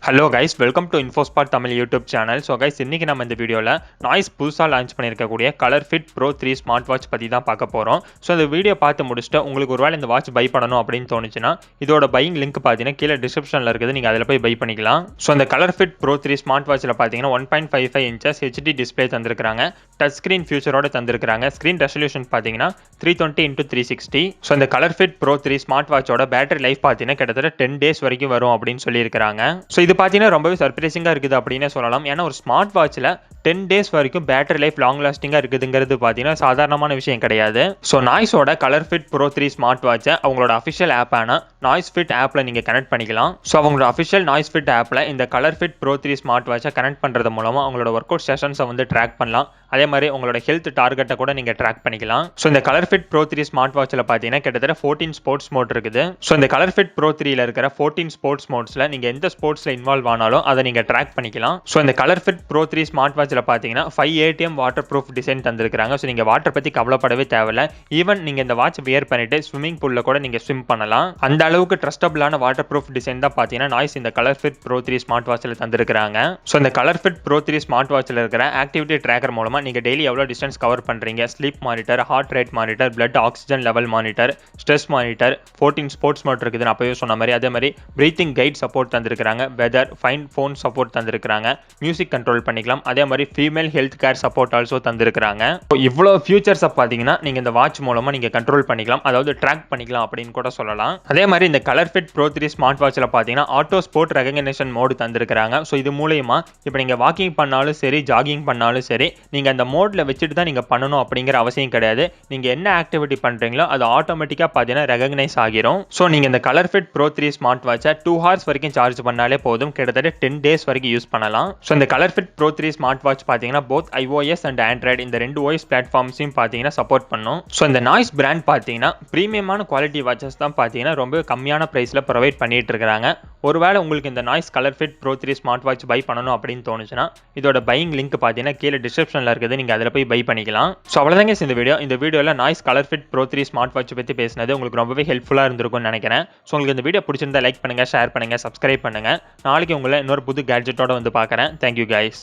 Hello guys, welcome to Infospot Tamil YouTube channel. So guys, இன்றைக்கி நம்ம இந்த வீடியோவில் நாய்ஸ் புதுசாக லான்ச் பண்ணியிருக்கக்கூடிய கலர்ஃபிட் ப்ரோ 3 ஸ்மார்ட் வாட்ச் பற்றி தான் பார்க்க போகிறோம். ஸோ இந்த வீடியோ பார்த்து முடிச்சுட்டு உங்களுக்கு ஒரு வேளை இந்த வாட்ச் பை பண்ணணும் அப்படின்னு தோணுச்சுன்னா இதோட பையிங் லிங்க் பார்த்தீங்கன்னா கீழே டிஸ்கிரிப்ஷனில் இருக்குது, நீங்கள் அதில் போய் பை பண்ணிக்கலாம். ஸோ இந்த கலர்ஃபிட் ப்ரோ 3 ஸ்மார்ட் வாட்சில் பார்த்தீங்கன்னா 1.55 இன்ச்சஸ் ஹெச்டி டிஸ்பிளே தந்திருக்காங்க. டச் ஸ்க்ரீன் ஃபியூச்சரோட தந்திருக்காங்க. ஸ்க்ரீன் ரெசல்யூஷன் பார்த்தீங்கன்னா 320x360. ஸோ இந்த கலர்ஃபிட் ப்ரோ 3 ஸ்மார்ட் வாட்சோட பேட்டரி லைஃப் பார்த்தீங்கன்னா கிட்டத்தட்ட 10 days வரைக்கும் வரும் அப்படின்னு சொல்லியிருக்காங்க. ஸோ இது பார்த்தீங்கன்னா ரொம்பவே சர்ப்ரைசிங்காக இருக்குது அப்படின்னே சொல்லலாம். ஏன்னா ஒரு ஸ்மார்ட் வாட்சில் 10 days வரைக்கும் பேட்டரி லைஃப் லாங் லாஸ்டிங்காக இருக்குதுங்கிறது பார்த்தீங்கன்னா சாதாரணமான விஷயம் கிடையாது. ஸோ நாய்ஸோட கலர்ஃபிட் ப்ரோ 3 ஸ்மார்ட் வாட்சை அவங்களோட அஃபிஷியல் ஆப்பான நாய்ஸ் ஃபிட் ஆப்பில் நீங்கள் கனெக்ட் பண்ணிக்கலாம். ஸோ அவங்களோட அஃபிஷியல் நாய்ஸ் ஃபிட் ஆப்பில் இந்த கலர்ஃபிட் ப்ரோ 3 ஸ்மார்ட் வாட்சை கனெக்ட் பண்ணுறது மூலமாக அவங்களோட ஒர்க் அவுட் செஷன்ஸை வந்து ட்ராக் பண்ணலாம். அதே மாதிரி உங்களோட ஹெல்த் டார்கெட்டை கூட நீங்கள் ட்ராக் பண்ணிக்கலாம். ஸோ இந்த கலர்ஃபிட் ப்ரோ 3 ஸ்மார்ட் வாட்சில் பார்த்தீங்கன்னா கிட்டத்தட்ட 14 ஸ்போர்ட்ஸ் மோட் இருக்குது. ஸோ இந்த கலர்ஃபிட் ப்ரோ 3ல இருக்கிற 14 ஸ்போர்ட்ஸ் மோட்ஸில் நீங்கள் எந்த ஸ்போர்ட்ஸில் இன்வால்வ் ஆனாலும் அதை நீங்கள் ட்ராக் பண்ணிக்கலாம். ஸோ இந்த கலர்ஃபிட் ப்ரோ 3 ஸ்மார்ட் வாட்சில் பார்த்தீங்கன்னா 5 ATM வாட்டர் ப்ரூஃப் டிசைன் தந்திருக்காங்க. ஸோ நீங்கள் வாட்டர் பற்றி கவலைப்படவே தேவையில்லை. ஈவன் நீங்கள் இந்த வாட்ச் வியர் பண்ணிட்டு ஸ்விம்மிங் பூலில் கூட நீங்கள் ஸ்விம் பண்ணலாம். அந்த அளவுக்கு ட்ரஸ்டபிளான வாட்டர் ப்ரூஃப் டிசைன் தான் பார்த்தீங்கன்னா நாய்ஸ் இந்த கலர்ஃபிட் ப்ரோ 3 ஸ்மார்ட் வாட்சில் தந்திருக்காங்க. ஸோ இந்த கலர்ஃபிட் ப்ரோ 3 ஸ்மார்ட் வாட்சில் இருக்கிற ஆக்டிவிட்டி ட்ராக்கர் மூலமாக நீங்கள் டெய்லி எவ்வளோ டிஸ்டன்ஸ் கவர் பண்ணுறீங்க, sleep monitor, heart rate monitor, blood oxygen level monitor, stress monitor, 14 sports mode இருக்குது நான் அப்பவே சொன்ன மாதிரி. அதே மாதிரி பிரீத்திங் கைட் சப்போர்ட் தந்திருக்காங்க. வெதர், ஃபைன் ஃபோன் சப்போர்ட் தந்திருக்காங்க. மியூசிக் கண்ட்ரோல் பண்ணிக்கலாம். அதே மாதிரி female health care support also தந்திருக்காங்க. இவ்வளோ ஃபியூச்சர்ஸை பார்த்தீங்கன்னா நீங்கள் இந்த வாட்ச் மூலமாக நீங்கள் கண்ட்ரோல் பண்ணிக்கலாம், அதாவது ட்ராக் பண்ணிக்கலாம் அப்படின்னு கூட சொல்லலாம். அதே மாதிரி இந்த கலர்ஃபிட் ப்ரோ 3 ஸ்மார்ட் வாட்சில் பார்த்தீங்கன்னா ஆட்டோ ஸ்போர்ட் ரெகக்னிஷன் மோடு தந்திருக்காங்க. ஸோ இது மூலயமா இப்போ நீங்கள் வாக்கிங் பண்ணாலும் சரி, ஜாகிங் பண்ணாலும் சரி, நீங்கள் அந்த மோடில் வச்சுட்டு தான் நீங்கள் பண்ணணும் அப்படிங்கிற அவசியம் கிடையாது. நீங்கள் என்ன ஆக்டிவிட்டி பண்ணுறீங்களோ அது ஆட்டோமேட்டிக்காக பார்த்தீங்கன்னா ரெகக்னைஸ் ஆகிரும். ஸோ நீங்கள் இந்த கலர்ஃபிட் ப்ரோ 3 ஸ்மார்ட் வாட்சை 2 hours வரைக்கும் சார்ஜ் பண்ணாலே போதும், கிட்டத்தட்ட 10 days வரைக்கும் யூஸ் பண்ணலாம். ஸோ இந்த கலர்ஃபிட் ப்ரோ 3 ஸ்மார்ட் வாட்ச் பார்த்தீங்கன்னா போத் iOS அண்ட் ஆண்ட்ராய்டு இந்த 2 OS பிளாட்ஃபார்ம்ஸையும் பார்த்தீங்கன்னா சப்போர்ட் பண்ணும். ஸோ இந்த நாய்ஸ் பிராண்ட் பார்த்தீங்கன்னா ப்ரீமியமான குவாலிட்டி வாட்சஸ் தான் பார்த்தீங்கன்னா ரொம்ப கம்மியான ப்ரைஸில் ப்ரொவைட் பண்ணிட்டு இருக்காங்க. ஒருவேளை உங்களுக்கு இந்த Noise ColorFit Pro 3 smart watch buy பண்ணணும் அப்படின்னு தோணுச்சுன்னா இதோட பையிங் லிங்க் பார்த்தீங்கன்னா கீழே டிஸ்கிரிப்ஷனில் இருக்குது, நீங்கள் அதில் போய் பை பண்ணிக்கலாம். ஸோ அவ்வளோதாங்க இந்த வீடியோவில் noise ColorFit Pro 3 smart watch பற்றி பேசினது உங்களுக்கு ரொம்பவே ஹெல்ப்ஃபுல்லாக இருந்திருக்கும்னு நினைக்கிறேன். ஸோ உங்களுக்கு இந்த வீடியோ பிடிச்சிருந்தா லைக் பண்ணுங்கள், ஷேர் பண்ணுங்கள், சப்ஸ்கிரைப் பண்ணுங்கள். நாளைக்கு உங்களை இன்னொரு புது கேட்ஜெட்டோட வந்து பார்க்குறேன். Thank you guys.